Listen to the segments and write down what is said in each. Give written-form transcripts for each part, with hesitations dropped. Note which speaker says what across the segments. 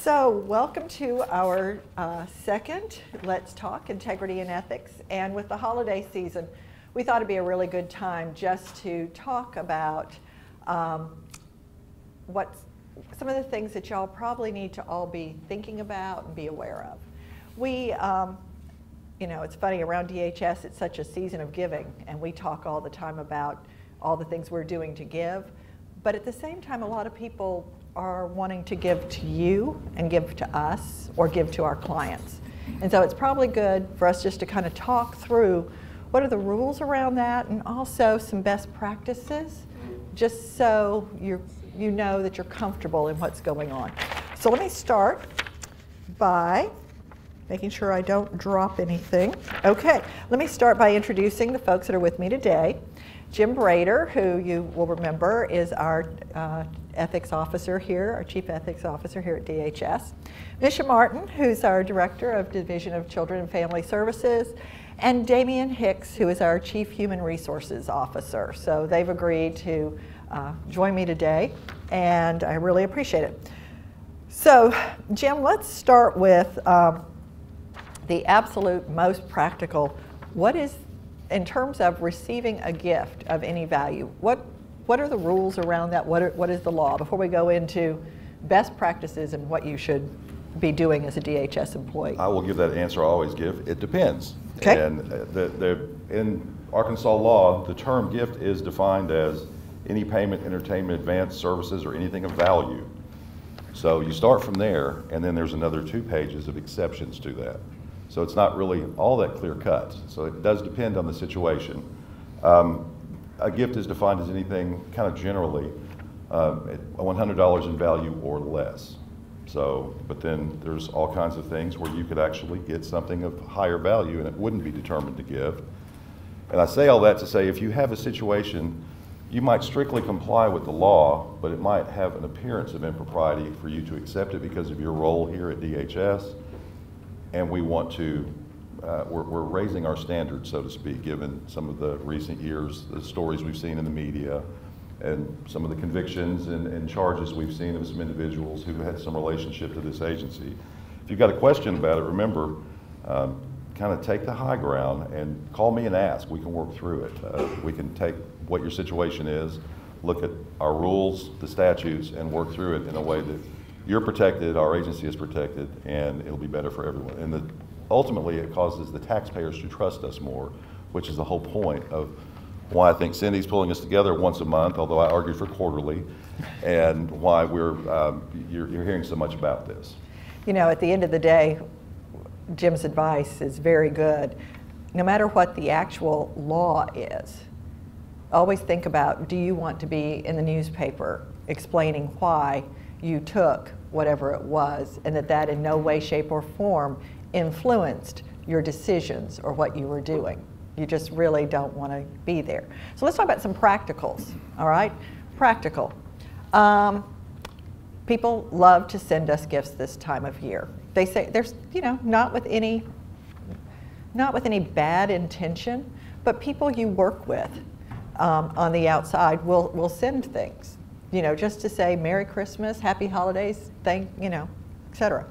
Speaker 1: So welcome to our second Let's Talk Integrity and Ethics. And with the holiday season, we thought it'd be a really good time just to talk about what's some of the things that y'all probably need to all be thinking about and be aware of. We, you know, it's funny, around DHS, it's such a season of giving, and we talk all the time about all the things we're doing to give. But at the same time, a lot of people are wanting to give to you and give to us or give to our clients. And so it's probably good for us just to kind of talk through what are the rules around that and also some best practices, just so you know that you're comfortable in what's going on. So let me start by making sure I don't drop anything. Okay, let me start by introducing the folks that are with me today. Jim Brader, who you will remember is our ethics officer here, our chief ethics officer here at DHS. Misha Martin, who's our director of Division of Children and Family Services, and Damian Hicks, who is our chief human resources officer. So they've agreed to join me today, and I really appreciate it. So Jim, let's start with the absolute most practical. What is, in terms of receiving a gift of any value, what are the rules around that? What is the law? Before we go into best practices and what you should be doing as a DHS employee. I
Speaker 2: will give that answer I always give. It depends.
Speaker 1: Okay.
Speaker 2: And in Arkansas law, the term gift is defined as any payment, entertainment, advance, services, or anything of value. So you start from there, and then there's another 2 pages of exceptions to that. So it's not really all that clear cut. So it does depend on the situation. A gift is defined as anything kind of generally $100 in value or less. So, but then there's all kinds of things where you could actually get something of higher value and it wouldn't be determined to give. And I say all that to say if you have a situation, you might strictly comply with the law, but it might have an appearance of impropriety for you to accept it because of your role here at DHS. And we want to, we're raising our standards, so to speak, given some of the recent years, the stories we've seen in the media, and some of the convictions and charges we've seen of some individuals who had some relationship to this agency. If you've got a question about it, remember, kind of take the high ground and call me and ask. We can work through it. We can take what your situation is, look at our rules, the statutes, and work through it in a way that you're protected, our agency is protected, and it'll be better for everyone. And ultimately, it causes the taxpayers to trust us more, which is the whole point of why I think Cindy's pulling us together once a month, although I argued for quarterly, and why you're hearing so much about this.
Speaker 1: You know, at the end of the day, Jim's advice is very good. No matter what the actual law is, always think about, do you want to be in the newspaper explaining why you took whatever it was, and that in no way, shape, or form influenced your decisions or what you were doing. You just really don't want to be there. So let's talk about some practicals, all right? Practical. People love to send us gifts this time of year. They say, there's, you know, not with any bad intention, but people you work with on the outside will send things. You know, just to say Merry Christmas, Happy Holidays, you know, etc.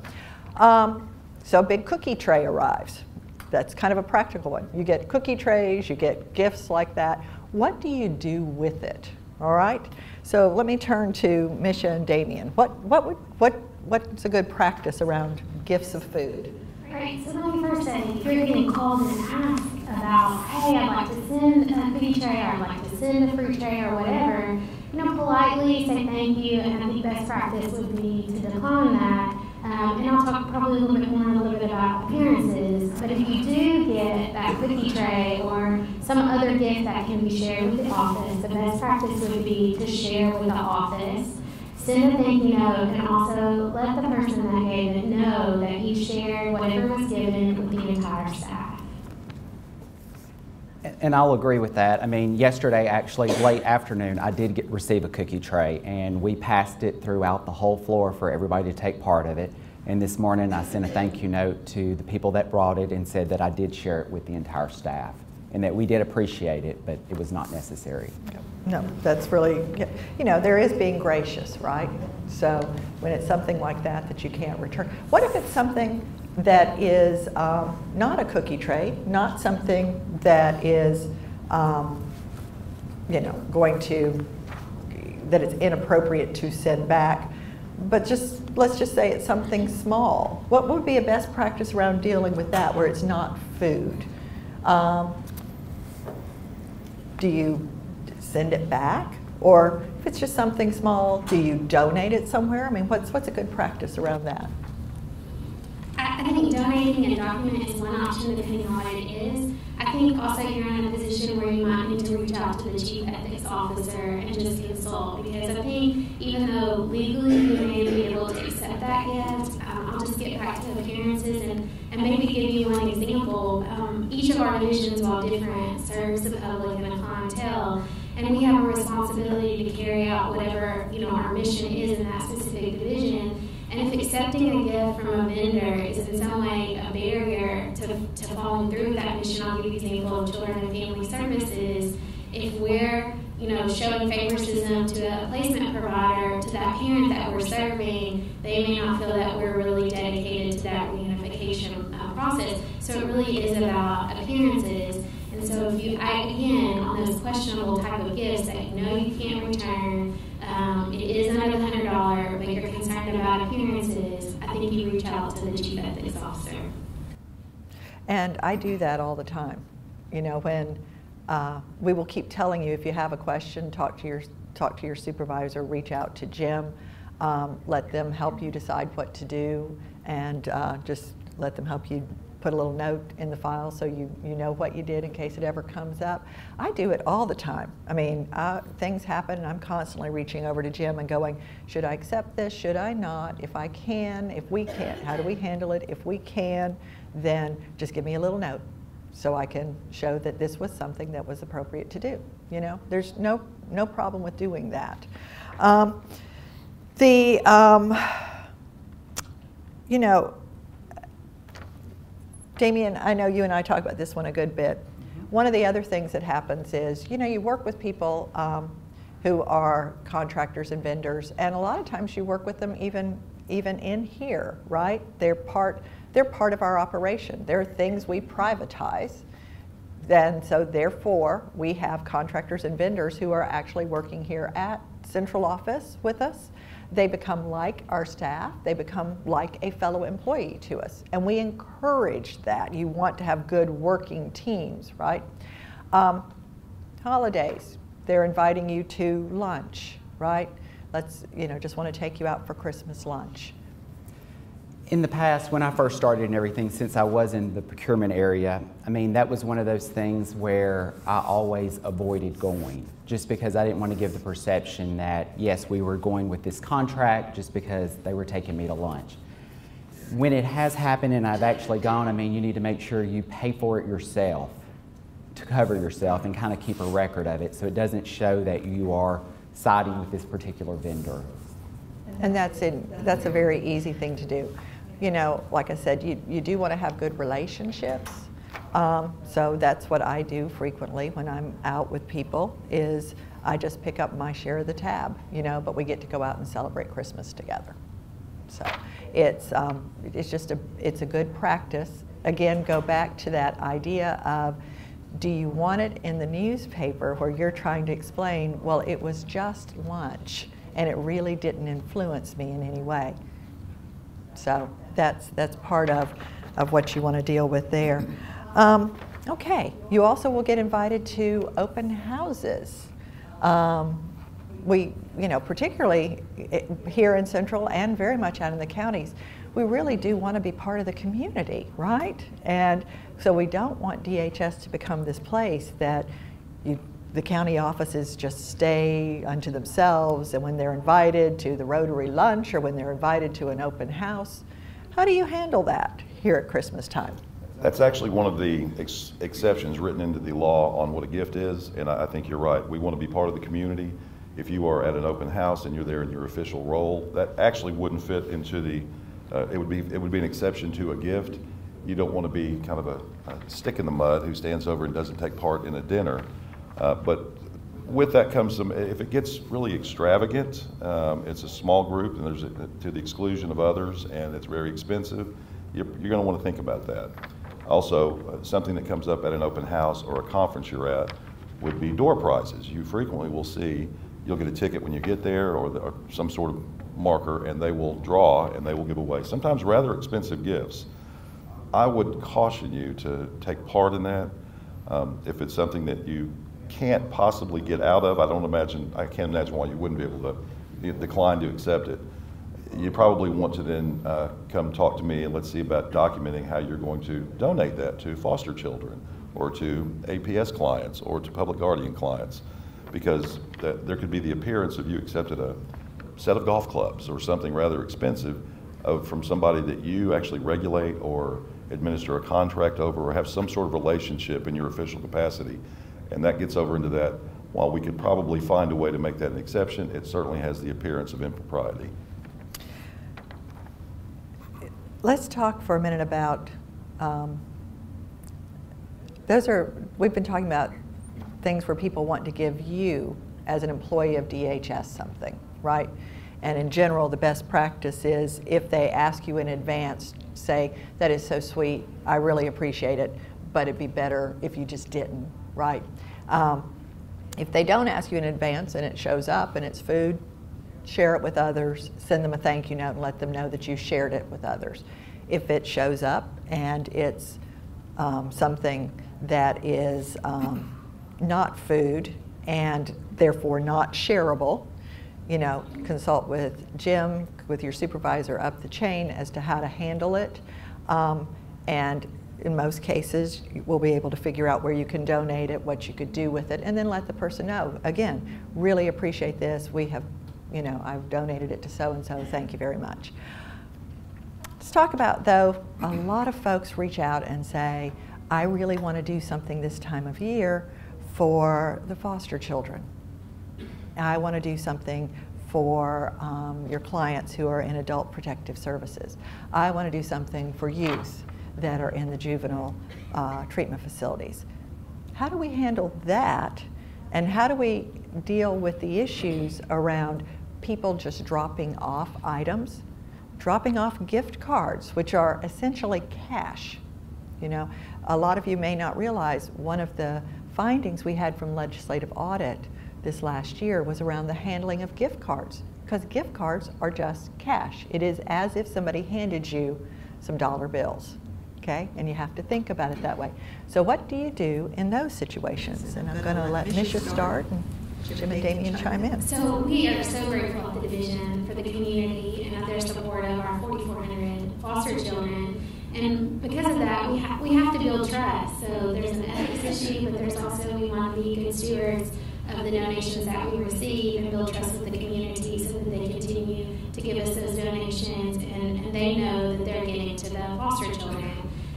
Speaker 1: So a big cookie tray arrives. That's kind of a practical one. You get cookie trays, you get gifts like that. What do you do with it? All right. So let me turn to Misha and Damian. What's a good practice around gifts of food?
Speaker 3: Right. So let me first say, if you're getting called and asked about, hey, I'd like to send a cookie tray, or I'd like to send a fruit tray, or whatever, you know, politely say thank you, and I think best practice would be to decline that. And I'll talk probably a little bit about appearances, but if you do get that cookie tray or some other gift that can be shared with the office, the best practice would be to share with the office. Send a thank you note, and also let the person that gave it know that you shared whatever was given with the entire staff.
Speaker 4: And I'll agree with that. I mean, yesterday, actually, late afternoon, I did receive a cookie tray, and we passed it throughout the whole floor for everybody to take part of it. And this morning, I sent a thank you note to the people that brought it and said that I did share it with the entire staff. and that we did appreciate it, but it was not necessary.
Speaker 1: No, that's really, you know, there is being gracious, right? So when it's something like that that you can't return. What if it's something that is not a cookie tray, not something that is, you know, that it's inappropriate to send back, but let's just say it's something small. What would be a best practice around dealing with that where it's not food? Do you send it back? Or if it's just something small, do you donate it somewhere? I mean, what's a good practice around that?
Speaker 3: I think donating a document is one option depending on what it is. I think also you're in a position where you might need to reach out to the chief ethics officer and just consult, because I think even though legally you may be able to accept that gift, I'll just get back to appearances and maybe give you one example. Each of our divisions, while different, serves the public and a clientele, and we have a responsibility to carry out whatever, you know, our mission is in that specific division. And if accepting a gift from a vendor is in some way a barrier to following through with that mission, I'll give you an example of Children and Family Services. If we're, you know, showing favoritism to a placement provider, to that parent that we're serving, they may not feel that we're really dedicated to that reunification process. So it really is about appearances. And so if you, again, on those questionable type of gifts that you know you can't return, it is under the $100, but you're concerned about appearances, I think you reach out to the chief ethics officer.
Speaker 1: And I do that all the time. You know, when we will keep telling you, if you have a question, talk to your supervisor, reach out to Jim, let them help you decide what to do, and just let them help you put a little note in the file so you know what you did in case it ever comes up. I do it all the time. I mean, things happen and I'm constantly reaching over to Jim and going, should I accept this? Should I not? If I can, if we can't, how do we handle it? If we can, then just give me a little note so I can show that this was something that was appropriate to do. You know, there's no problem with doing that. You know, Damien, I know you and I talk about this one a good bit. One of the other things that happens is, you know, you work with people who are contractors and vendors, and a lot of times you work with them even in here, right? They're part of our operation. There are things we privatize, then so therefore we have contractors and vendors who are actually working here at central office with us. They become like our staff. They become like a fellow employee to us. And we encourage that. You want to have good working teams, right? Holidays, they're inviting you to lunch, right? Let's, you know, just want to take you out for Christmas lunch.
Speaker 4: In the past, when I first started and everything, since I was in the procurement area, I mean, that was one of those things where I always avoided going, just because I didn't want to give the perception that, yes, we were going with this contract just because they were taking me to lunch. When it has happened and I've actually gone, I mean, you need to make sure you pay for it yourself, to cover yourself and kind of keep a record of it so it doesn't show that you are siding with this particular vendor.
Speaker 1: And that's a very easy thing to do. You know, like I said, you do want to have good relationships. So that's what I do frequently when I'm out with people, is I just pick up my share of the tab, you know, but we get to go out and celebrate Christmas together. So it's a good practice. Again, go back to that idea of, do you want it in the newspaper where you're trying to explain, well, it was just lunch and it really didn't influence me in any way. So that's part of what you want to deal with there. Okay, you also will get invited to open houses. We, you know, particularly here in Central and very much out in the counties, we really do want to be part of the community, right? And so we don't want DHS to become this place that the county offices just stay unto themselves, and when they're invited to the Rotary lunch or when they're invited to an open house. How do you handle that here at Christmas time?
Speaker 2: That's actually one of the exceptions written into the law on what a gift is, and I think you're right. We want to be part of the community. If you are at an open house and you're there in your official role, that actually wouldn't fit into the, it would be an exception to a gift. you don't want to be kind of a stick in the mud who stands over and doesn't take part in a dinner. But with that comes some, if it gets really extravagant, it's a small group and there's to the exclusion of others and it's very expensive, you're going to want to think about that. Also, something that comes up at an open house or a conference you're at would be door prizes. You frequently will see, you'll get a ticket when you get there or some sort of marker, and they will draw and they will give away sometimes rather expensive gifts. I would caution you to take part in that. If it's something that you can't possibly get out of, I can't imagine why you wouldn't be able to decline to accept it. You probably want to then come talk to me and let's see about documenting how you're going to donate that to foster children or to APS clients or to public guardian clients, because there could be the appearance of you accepted a set of golf clubs or something rather expensive from somebody that you actually regulate or administer a contract over or have some sort of relationship in your official capacity. And that gets over into that, while we could probably find a way to make that an exception, it certainly has the appearance of impropriety.
Speaker 1: Let's talk for a minute about, we've been talking about things where people want to give you as an employee of DHS something, right? And in general, the best practice is if they ask you in advance, say, that is so sweet, I really appreciate it, but it'd be better if you just didn't, right? If they don't ask you in advance and it shows up and it's food, share it with others, send them a thank you note and let them know that you shared it with others. If it shows up and it's something that is not food and therefore not shareable, you know, consult with Jim, with your supervisor up the chain as to how to handle it. And in most cases, we'll be able to figure out where you can donate it, what you could do with it, and then let the person know. Again, really appreciate this. We have, you know, I've donated it to so-and-so, thank you very much. Let's talk about, though, a lot of folks reach out and say, I really want to do something this time of year for the foster children. I want to do something for your clients who are in adult protective services. I want to do something for youth that are in the juvenile treatment facilities. How do we handle that? And how do we deal with the issues around people just dropping off items, dropping off gift cards, which are essentially cash? You know, a lot of you may not realize one of the findings we had from legislative audit this last year was around the handling of gift cards, because gift cards are just cash. It is as if somebody handed you some dollar bills, okay? And you have to think about it that way. So what do you do in those situations? And I'm going to let Misha start and Jim and Damien chime in.
Speaker 3: So we are so grateful at the division for the community and their support of our 4,400 foster children. And because of that, we have to build trust. So there's an ethics issue, but there's also, we want to be good stewards of the donations that we receive and build trust with the community so that they continue to give us those donations and they know that they're getting to the foster children.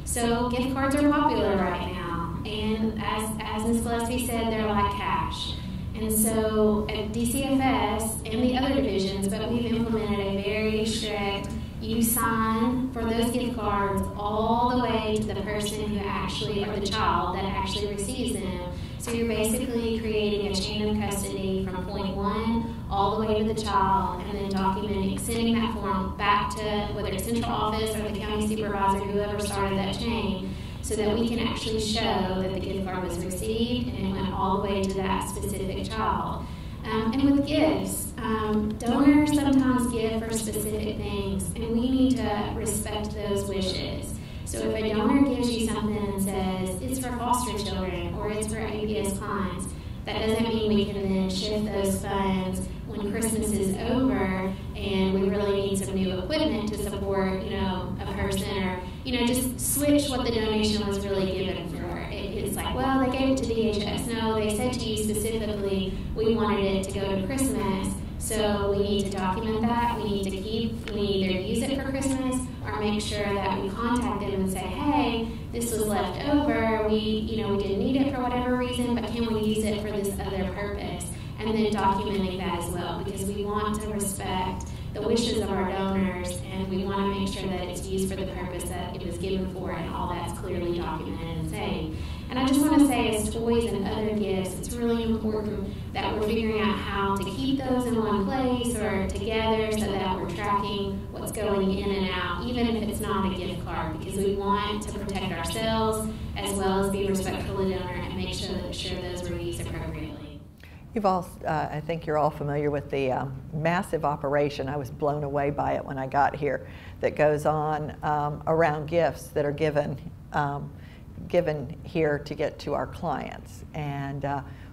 Speaker 3: So gift cards are popular right now. And as Ms. Gillespie said, they're like cash. And so at DCFS and the other divisions, but we've implemented a very strict, you sign for those gift cards all the way to the person who actually, or the child that actually receives them. So you're basically creating a chain of custody from point one all the way to the child, and then documenting, sending that form back to whether it's central office or the county supervisor, whoever started that chain, so that we can actually show that the gift card was received and it went all the way to that specific child. And with gifts, donors sometimes give for specific things, and we need to respect those wishes. So if a donor gives you something and says, it's for foster children or it's for APS clients, that doesn't mean we can then shift those funds when Christmas is over and we really need some new equipment to support, you know, a person, or, you know, just switch what the donation was really given for. It's like, well, they gave it to DHS. No, they said to you specifically, we wanted it to go to Christmas. So we need to document that. We need either use it for Christmas or make sure that we contact them and say, hey, this was left over. We didn't need it for whatever reason, but can we use it for this other purpose? And then documenting that as well, because we want to respect the wishes of our donors, and we want to make sure that it's used for the purpose that it was given for, and all that's clearly documented and saying. And I just want to say, as toys and other gifts, it's really important that we're figuring out how to keep those in one place or together so that we're tracking what's going in and out, even if it's not a gift card, because we want to protect ourselves as well as be respectful of the donor and make sure that those were used appropriately.
Speaker 1: You've all, I think you're all familiar with the massive operation. I was blown away by it when I got here, that goes on around gifts that are given here to get to our clients. And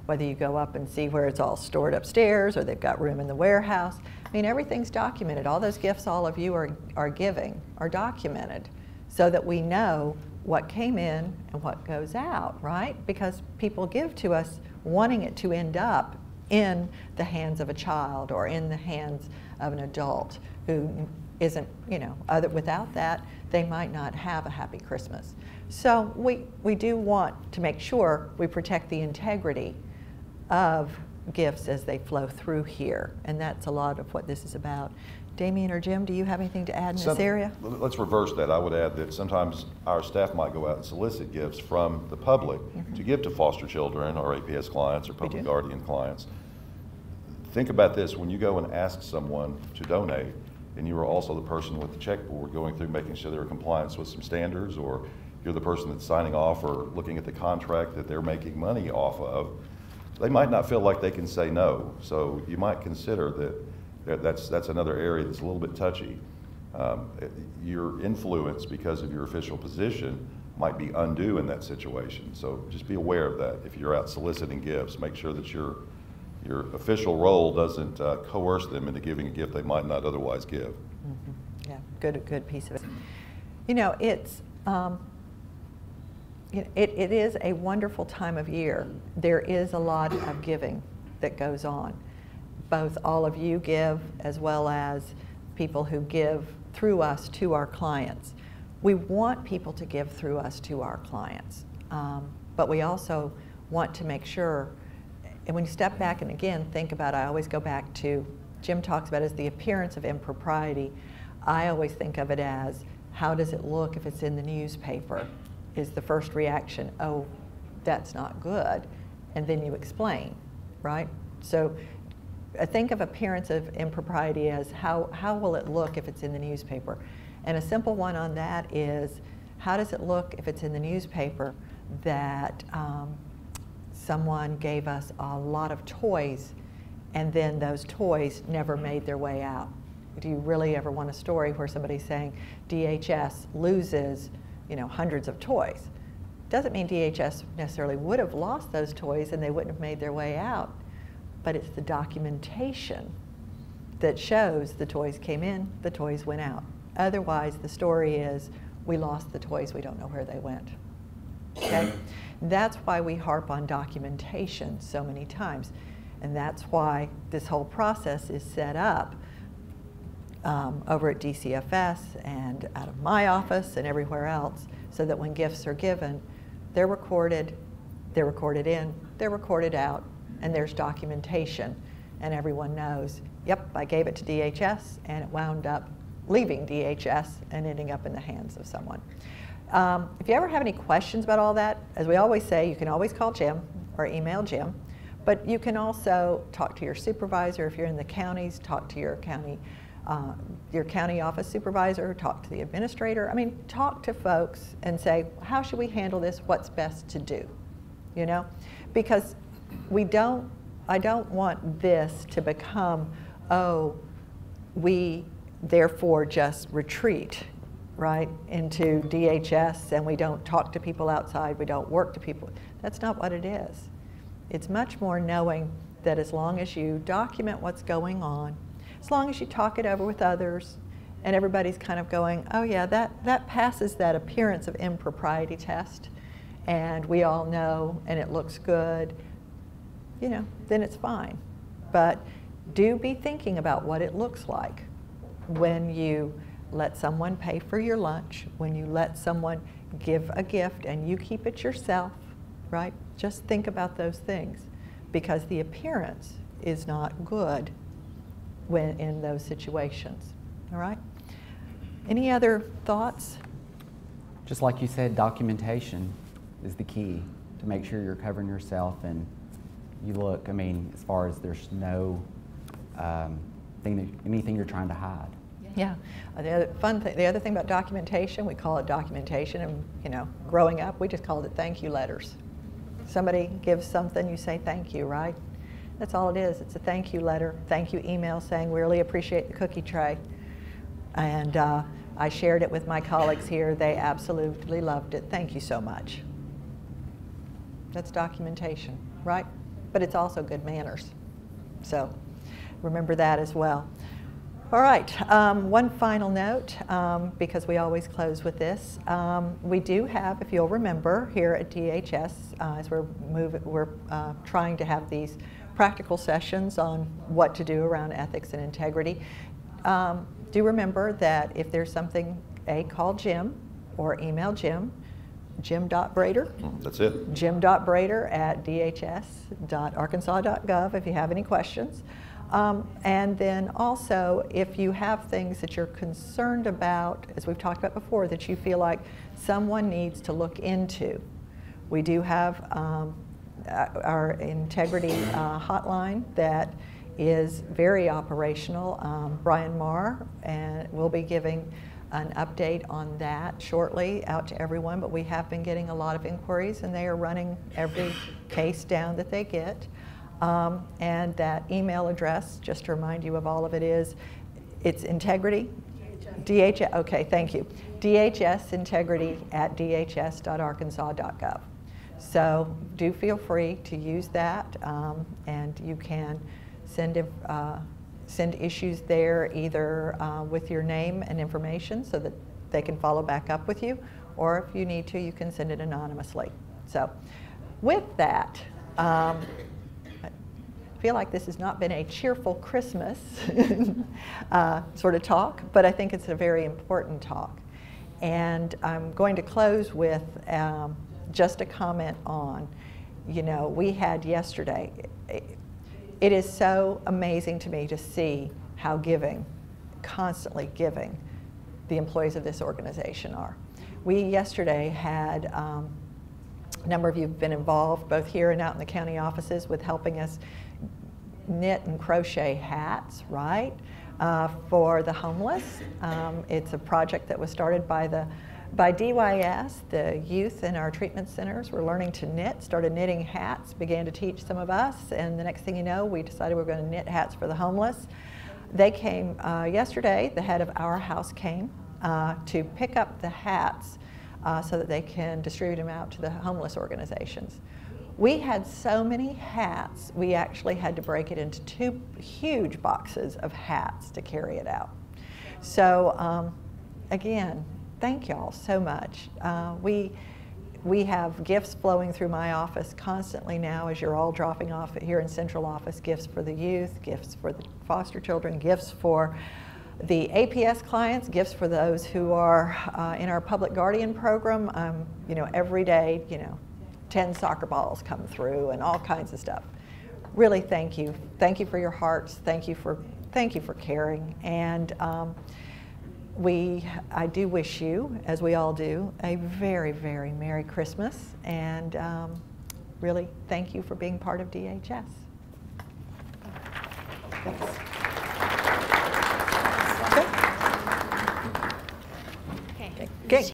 Speaker 1: whether you go up and see where it's all stored upstairs or they've got room in the warehouse, I mean, everything's documented. All those gifts all of you are giving are documented so that we know what came in and what goes out, right? Because people give to us wanting it to end up in the hands of a child or in the hands of an adult who isn't, you know, without that, they might not have a happy Christmas. So we do want to make sure we protect the integrity of gifts as they flow through here, and that's a lot of what this is about. Damien or Jim, do you have anything to add in this area?
Speaker 2: Let's reverse that. I would add that sometimes our staff might go out and solicit gifts from the public to give to foster children or APS clients or public guardian clients. Think about this: when you go and ask someone to donate, and you are also the person with the checkboard going through making sure they're in compliance with some standards, or you're the person that's signing off or looking at the contract that they're making money off of, they might not feel like they can say no. So you might consider that that's another area that's a little bit touchy. Your influence because of your official position might be undue in that situation. So just be aware of that. If you're out soliciting gifts, make sure that your official role doesn't coerce them into giving a gift they might not otherwise give.
Speaker 1: Mm-hmm. Yeah, good piece of it. You know, it is a wonderful time of year. There is a lot of giving that goes on. Both all of you give as well as people who give through us to our clients. We want people to give through us to our clients, but we also want to make sure, and when you step back and again think about it, I always go back to, Jim talks about it as the appearance of impropriety. I always think of it as, how does it look if it's in the newspaper? Is the first reaction, oh, that's not good, and then you explain, right? So I think of appearance of impropriety as how will it look if it's in the newspaper? And a simple one on that is, how does it look if it's in the newspaper that someone gave us a lot of toys and then those toys never made their way out? Do you really ever want a story where somebody's saying DHS loses, you know, hundreds of toys? Doesn't mean DHS necessarily would have lost those toys and they wouldn't have made their way out, but it's the documentation that shows the toys came in, the toys went out. Otherwise, the story is, we lost the toys, we don't know where they went. Okay? That's why we harp on documentation so many times. And that's why this whole process is set up over at DCFS and out of my office and everywhere else, so that when gifts are given, they're recorded in, they're recorded out, and there's documentation, and everyone knows, yep, I gave it to DHS and it wound up leaving DHS and ending up in the hands of someone. If you ever have any questions about all that, as we always say, you can always call Jim or email Jim, but you can also talk to your supervisor. If you're in the counties, talk to your county office supervisor, talk to the administrator. I mean, talk to folks and say, how should we handle this? What's best to do? You know, because I don't want this to become, oh, we therefore just retreat, right, into DHS and we don't talk to people outside, we don't work to people. That's not what it is. It's much more knowing that as long as you document what's going on, as long as you talk it over with others, and everybody's kind of going, oh yeah, that passes that appearance of impropriety test, and we all know, and it looks good, you know, then it's fine. But do be thinking about what it looks like when you let someone pay for your lunch, when you let someone give a gift and you keep it yourself, right? Just think about those things, because the appearance is not good when in those situations. All right? Any other thoughts?
Speaker 4: Just like you said, documentation is the key to make sure you're covering yourself and you look, I mean, as far as there's no anything you're trying to hide.
Speaker 1: Yeah. The other fun thing, the other thing about documentation, we call it documentation, and you know, growing up, we just called it thank you letters. Somebody gives something, you say thank you, right? That's all it is. It's a thank you letter, thank you email saying we really appreciate the cookie tray. And I shared it with my colleagues here. They absolutely loved it. Thank you so much. That's documentation, right? But it's also good manners. So remember that as well. All right, one final note, because we always close with this. We do have, if you'll remember, here at DHS, as we're trying to have these practical sessions on what to do around ethics and integrity. Do remember that if there's something, call Jim or email Jim, jim.brader.
Speaker 2: That's it.
Speaker 1: jim.brader@dhs.arkansas.gov if you have any questions. And then also, if you have things that you're concerned about, as we've talked about before, that you feel like someone needs to look into, we do have our integrity hotline that is very operational. Brian Marr and will be giving an update on that shortly out to everyone, but we have been getting a lot of inquiries and they are running every case down that they get. And that email address, just to remind you of all of it, it's integrity, DHS, okay, thank you, dhsintegrity@dhs.arkansas.gov. So do feel free to use that, and you can send issues there either with your name and information so that they can follow back up with you, or if you need to, you can send it anonymously. So with that, I feel like this has not been a cheerful Christmas sort of talk, but I think it's a very important talk. And I'm going to close with just a comment on, you know, we had yesterday, it is so amazing to me to see how constantly giving the employees of this organization are. We yesterday had, a number of you have been involved both here and out in the county offices with helping us knit and crochet hats, right, for the homeless. It's a project that was started by DYS. The youth in our treatment centers were learning to knit, started knitting hats, began to teach some of us, and the next thing you know, we decided we were going to knit hats for the homeless. They came yesterday, the head of Our House came to pick up the hats so that they can distribute them out to the homeless organizations. We had so many hats, we actually had to break it into 2 huge boxes of hats to carry it out. So again, thank y'all so much. We have gifts flowing through my office constantly now as you're all dropping off here in central office, gifts for the youth, gifts for the foster children, gifts for the APS clients, gifts for those who are in our public guardian program. You know, every day, you know, 10 soccer balls come through and all kinds of stuff. Really thank you. Thank you for your hearts. Thank you for caring. And I do wish you, as we all do, a very, very Merry Christmas. And really thank you for being part of DHS. Thanks.